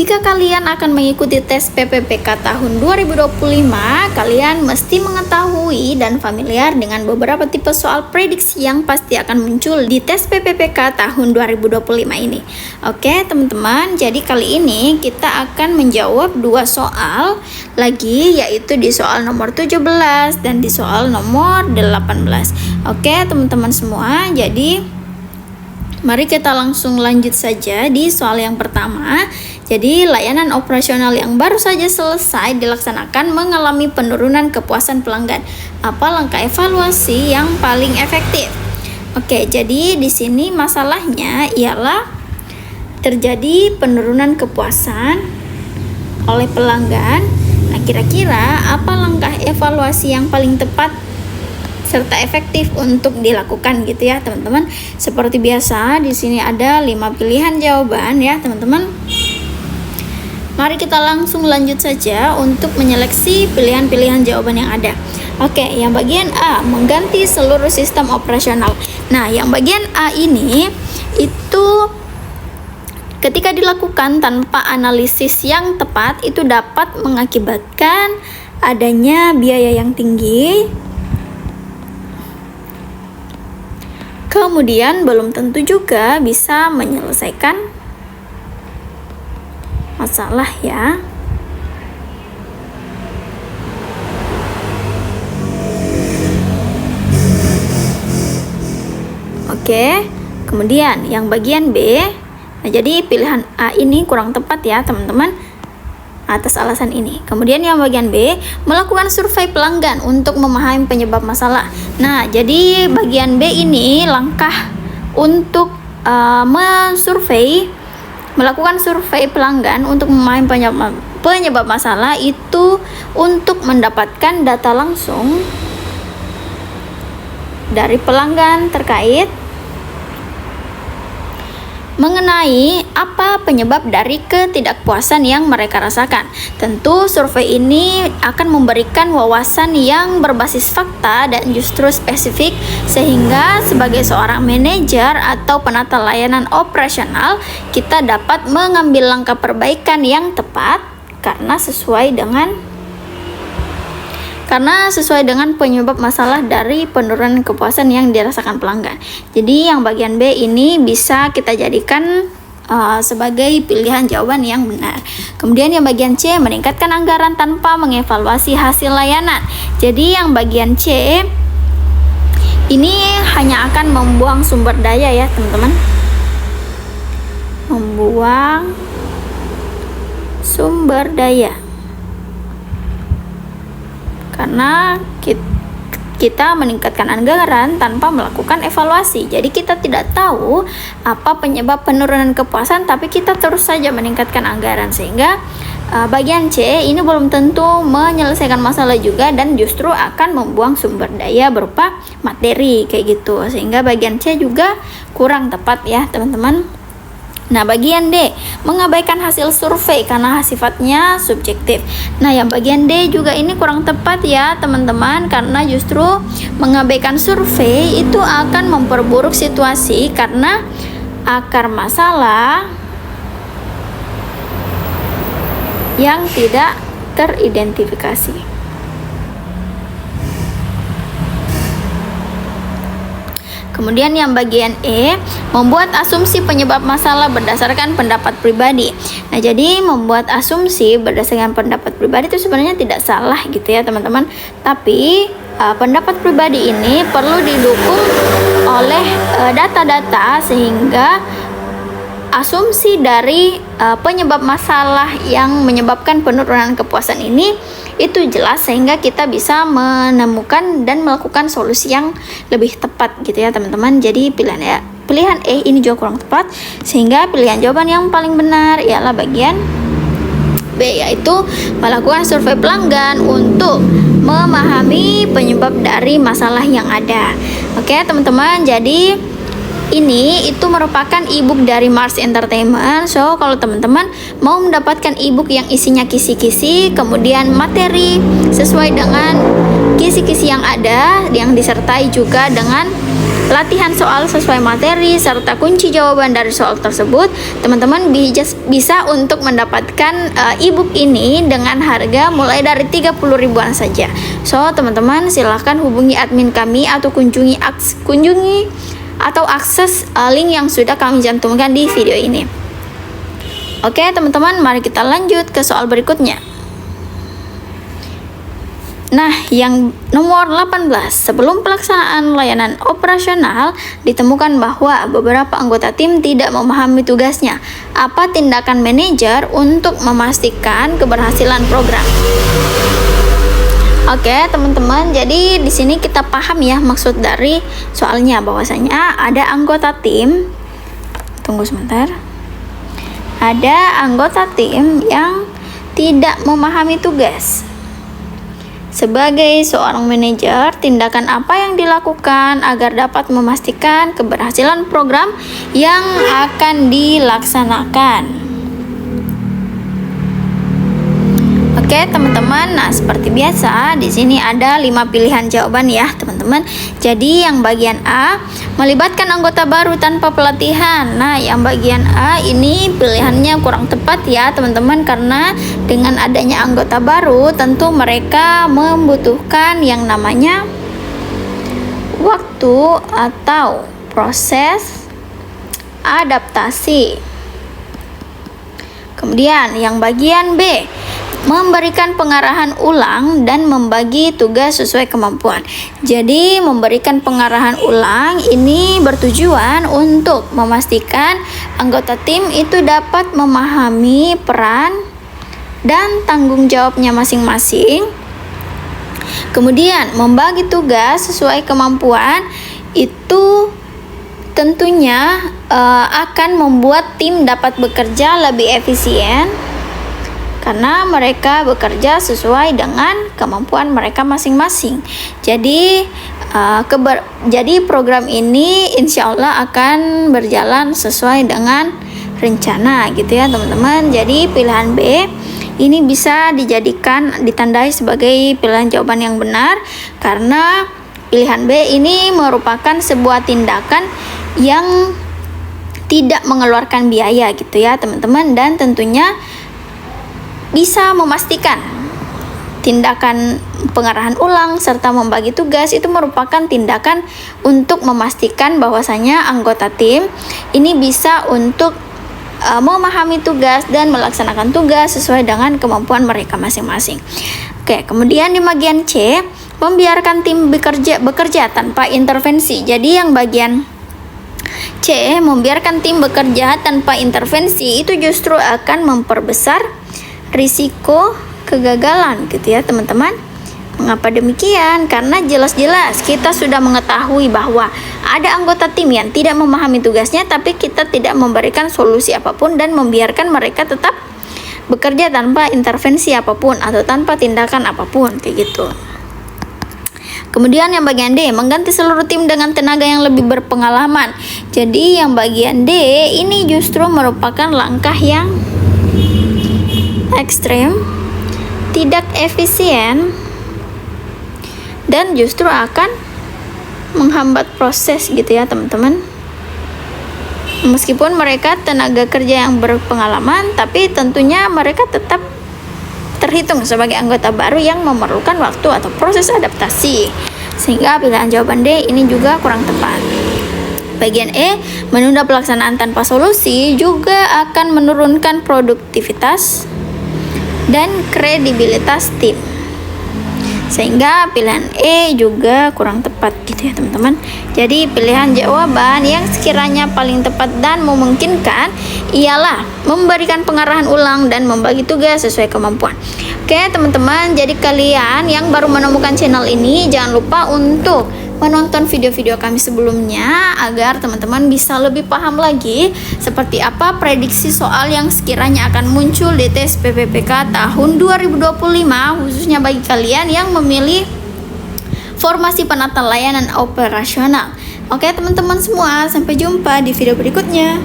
Jika kalian akan mengikuti tes PPPK tahun 2025, kalian mesti mengetahui dan familiar dengan beberapa tipe soal prediksi yang pasti akan muncul di tes PPPK tahun 2025 ini. Oke teman-teman, jadi kali ini kita akan menjawab dua soal lagi, yaitu di soal nomor 17 dan di soal nomor 18. Oke teman-teman semua, jadi mari kita langsung lanjut saja di soal yang pertama. Jadi, layanan operasional yang baru saja selesai dilaksanakan mengalami penurunan kepuasan pelanggan. Apa langkah evaluasi yang paling efektif? Oke, jadi di sini masalahnya ialah terjadi penurunan kepuasan oleh pelanggan. Nah, kira-kira apa langkah evaluasi yang paling tepat serta efektif untuk dilakukan gitu ya, teman-teman. Seperti biasa, di sini ada 5 pilihan jawaban ya, teman-teman. Mari kita langsung lanjut saja untuk menyeleksi pilihan-pilihan jawaban yang ada. Oke, yang bagian A, mengganti seluruh sistem operasional. Nah, yang bagian A ini itu ketika dilakukan tanpa analisis yang tepat itu dapat mengakibatkan adanya biaya yang tinggi. Kemudian belum tentu juga bisa menyelesaikan masalah ya. Oke, kemudian yang bagian B. Nah, jadi pilihan A ini kurang tepat ya teman-teman atas alasan ini. Kemudian yang bagian B, melakukan survei pelanggan untuk memahami penyebab masalah. Nah, jadi bagian B ini langkah untuk melakukan survei pelanggan untuk memahami penyebab masalah itu untuk mendapatkan data langsung dari pelanggan terkait mengenai apa penyebab dari ketidakpuasan yang mereka rasakan. Tentu survei ini akan memberikan wawasan yang berbasis fakta dan justru spesifik, sehingga sebagai seorang manajer atau penata layanan operasional kita dapat mengambil langkah perbaikan yang tepat karena sesuai dengan penyebab masalah dari penurunan kepuasan yang dirasakan pelanggan. Jadi yang bagian B ini bisa kita jadikan sebagai pilihan jawaban yang benar. Kemudian yang bagian C, meningkatkan anggaran tanpa mengevaluasi hasil layanan. Jadi yang bagian C ini hanya akan membuang sumber daya ya teman-teman. Membuang sumber daya. Karena kita meningkatkan anggaran tanpa melakukan evaluasi. Jadi kita tidak tahu apa penyebab penurunan kepuasan, tapi kita terus saja meningkatkan anggaran, sehingga bagian C ini belum tentu menyelesaikan masalah juga dan justru akan membuang sumber daya berupa materi kayak gitu. Sehingga bagian C juga kurang tepat ya teman-teman. Nah, bagian D, mengabaikan hasil survei karena sifatnya subjektif. Nah, yang bagian D juga ini kurang tepat ya teman-teman, karena justru mengabaikan survei itu akan memperburuk situasi karena akar masalah yang tidak teridentifikasi. Kemudian yang bagian E, membuat asumsi penyebab masalah berdasarkan pendapat pribadi. Nah, jadi membuat asumsi berdasarkan pendapat pribadi itu sebenarnya tidak salah gitu ya teman-teman. Tapi pendapat pribadi ini perlu didukung oleh data-data, sehingga asumsi dari penyebab masalah yang menyebabkan penurunan kepuasan ini itu jelas, sehingga kita bisa menemukan dan melakukan solusi yang lebih tepat gitu ya teman-teman. Jadi pilihan E ini juga kurang tepat, sehingga pilihan jawaban yang paling benar ialah bagian B, yaitu melakukan survei pelanggan untuk memahami penyebab dari masalah yang ada. Oke teman-teman, jadi ini itu merupakan ebook dari Mars Entertainment. So kalau teman-teman mau mendapatkan ebook yang isinya kisi-kisi, kemudian materi sesuai dengan kisi-kisi yang ada, yang disertai juga dengan latihan soal sesuai materi serta kunci jawaban dari soal tersebut, teman-teman bisa untuk mendapatkan e-book ini dengan harga mulai dari 30 ribuan saja. So, teman-teman silahkan hubungi admin kami atau kunjungi atau akses link yang sudah kami cantumkan di video ini. Oke, teman-teman, mari kita lanjut ke soal berikutnya. Nah, yang nomor 18, sebelum pelaksanaan layanan operasional, ditemukan bahwa beberapa anggota tim tidak memahami tugasnya. Apa tindakan manajer untuk memastikan keberhasilan program? Oke, teman-teman, jadi di sini kita paham ya maksud dari soalnya, bahwasanya ada anggota tim. Tunggu sebentar. Ada anggota tim yang tidak memahami tugas. Sebagai seorang manajer, tindakan apa yang dilakukan agar dapat memastikan keberhasilan program yang akan dilaksanakan? Oke, teman-teman. Nah, seperti biasa di sini ada 5 pilihan jawaban ya, teman-teman. Jadi yang bagian A, melibatkan anggota baru tanpa pelatihan. Nah, yang bagian A ini pilihannya kurang tepat ya, teman-teman, karena dengan adanya anggota baru tentu mereka membutuhkan yang namanya waktu atau proses adaptasi. Kemudian yang bagian B, memberikan pengarahan ulang dan membagi tugas sesuai kemampuan. Jadi memberikan pengarahan ulang ini bertujuan untuk memastikan anggota tim itu dapat memahami peran dan tanggung jawabnya masing-masing. Kemudian membagi tugas sesuai kemampuan itu tentunya akan membuat tim dapat bekerja lebih efisien karena mereka bekerja sesuai dengan kemampuan mereka masing-masing. Jadi program ini insya Allah akan berjalan sesuai dengan rencana gitu ya, teman-teman. Jadi pilihan B ini bisa ditandai sebagai pilihan jawaban yang benar, karena pilihan B ini merupakan sebuah tindakan yang tidak mengeluarkan biaya gitu ya, teman-teman, dan tentunya bisa memastikan tindakan pengarahan ulang serta membagi tugas itu merupakan tindakan untuk memastikan bahwasanya anggota tim ini bisa untuk memahami tugas dan melaksanakan tugas sesuai dengan kemampuan mereka masing-masing. Oke, kemudian di bagian C, membiarkan tim bekerja tanpa intervensi. Jadi yang bagian C, membiarkan tim bekerja tanpa intervensi itu justru akan memperbesar risiko kegagalan gitu ya, teman-teman. Mengapa demikian? Karena jelas-jelas kita sudah mengetahui bahwa ada anggota tim yang tidak memahami tugasnya, tapi kita tidak memberikan solusi apapun dan membiarkan mereka tetap bekerja tanpa intervensi apapun atau tanpa tindakan apapun kayak gitu. Kemudian yang bagian D, mengganti seluruh tim dengan tenaga yang lebih berpengalaman. Jadi yang bagian D ini justru merupakan langkah yang ekstrem, tidak efisien, dan justru akan menghambat proses gitu ya, teman-teman. Meskipun mereka tenaga kerja yang berpengalaman, tapi tentunya mereka tetap terhitung sebagai anggota baru yang memerlukan waktu atau proses adaptasi, sehingga pilihan jawaban D ini juga kurang tepat. Bagian E, menunda pelaksanaan tanpa solusi juga akan menurunkan produktivitas dan kredibilitas tim, sehingga pilihan E juga kurang tepat gitu ya, teman-teman. Jadi pilihan jawaban yang sekiranya paling tepat dan memungkinkan ialah memberikan pengarahan ulang dan membagi tugas sesuai kemampuan. Oke, teman-teman, jadi kalian yang baru menemukan channel ini jangan lupa untuk menonton video-video kami sebelumnya agar teman-teman bisa lebih paham lagi seperti apa prediksi soal yang sekiranya akan muncul di tes PPPK tahun 2025, khususnya bagi kalian yang memilih formasi penata layanan operasional. Oke, teman-teman semua, sampai jumpa di video berikutnya.